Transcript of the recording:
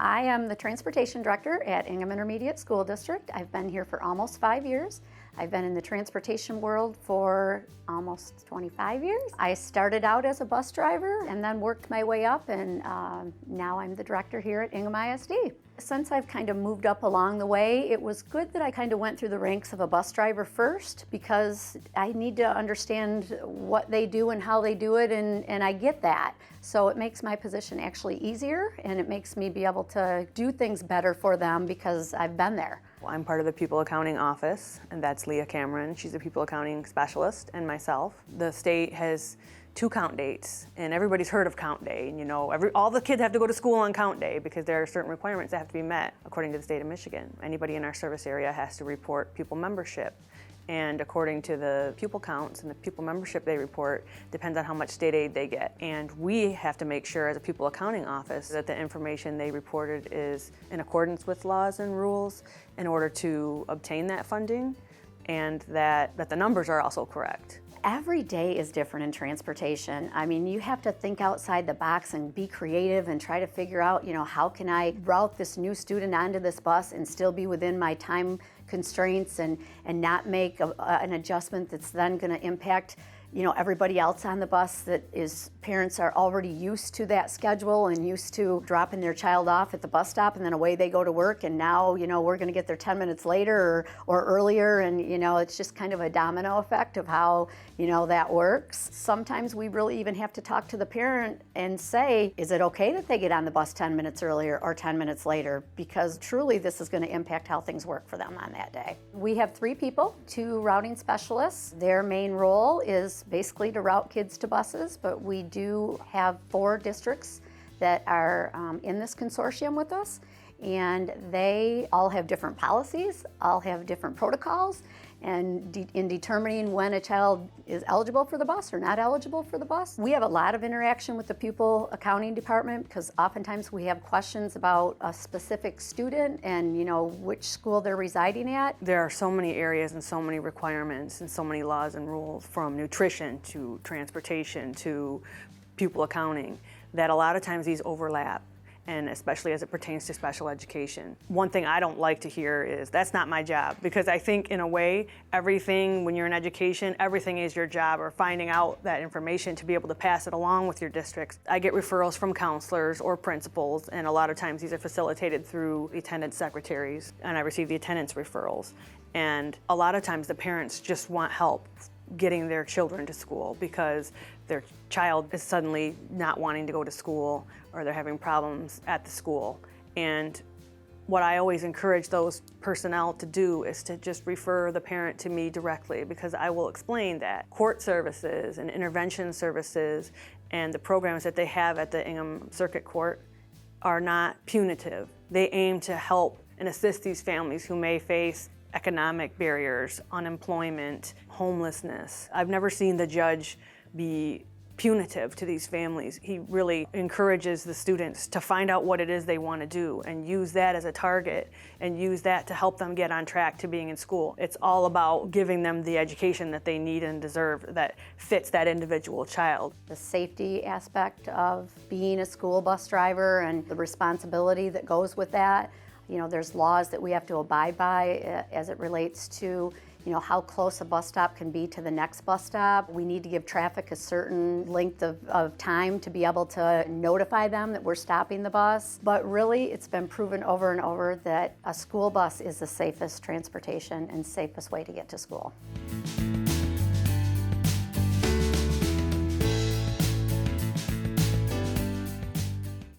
I am the transportation director at Ingham Intermediate School District. I've been here for almost 5 years. I've been in the transportation world for almost 25 years. I started out as a bus driver and then worked my way up, and now I'm the director here at Ingham ISD. Since I've kind of moved up along the way, it was good that I kind of went through the ranks of a bus driver first, because I need to understand what they do and how they do it, and I get that. So it makes my position actually easier, and it makes me be able to do things better for them because I've been there. Well, I'm part of the People Accounting Office, and that's Leah Cameron. She's a People Accounting Specialist, and myself. The state has 2 count dates, and everybody's heard of count day. And, all the kids have to go to school on count day because there are certain requirements that have to be met according to the state of Michigan. Anybody in our service area has to report pupil membership. And according to the pupil counts and the pupil membership they report, depends on how much state aid they get. And we have to make sure as a People Accounting Office that the information they reported is in accordance with laws and rules in order to obtain that funding, and that the numbers are also correct. Every day is different in transportation. I mean, you have to think outside the box and be creative and try to figure out, how can I route this new student onto this bus and still be within my time constraints and not make an adjustment that's then going to impact everybody else on the bus that is parents are already used to that schedule and used to dropping their child off at the bus stop and then away they go to work, and now we're going to get there 10 minutes later or earlier, and it's just kind of a domino effect of how that works. Sometimes we really even have to talk to the parent and say, is it okay that they get on the bus 10 minutes earlier or 10 minutes later, because truly this is going to impact how things work for them on that day. We have 3 people, 2 routing specialists. Their main role is basically to route kids to buses, but we do have 4 districts that are in this consortium with us, and they all have different policies, all have different protocols, and in determining when a child is eligible for the bus or not eligible for the bus. We have a lot of interaction with the pupil accounting department because oftentimes we have questions about a specific student and which school they're residing at. There are so many areas and so many requirements and so many laws and rules, from nutrition to transportation to pupil accounting, that a lot of times these overlap, and especially as it pertains to special education. One thing I don't like to hear is, that's not my job, because I think in a way, everything, when you're in education, everything is your job, or finding out that information to be able to pass it along with your districts. I get referrals from counselors or principals, and a lot of times these are facilitated through the attendance secretaries, and I receive the attendance referrals. And a lot of times the parents just want help getting their children to school because their child is suddenly not wanting to go to school, or they're having problems at the school. And what I always encourage those personnel to do is to just refer the parent to me directly, because I will explain that court services and intervention services and the programs that they have at the Ingham Circuit Court are not punitive. They aim to help and assist these families who may face economic barriers, unemployment, homelessness. I've never seen the judge be punitive to these families. He really encourages the students to find out what it is they want to do and use that as a target and use that to help them get on track to being in school. It's all about giving them the education that they need and deserve that fits that individual child. The safety aspect of being a school bus driver and the responsibility that goes with that. There's laws that we have to abide by as it relates to, how close a bus stop can be to the next bus stop. We need to give traffic a certain length of time to be able to notify them that we're stopping the bus. But really, it's been proven over and over that a school bus is the safest transportation and safest way to get to school.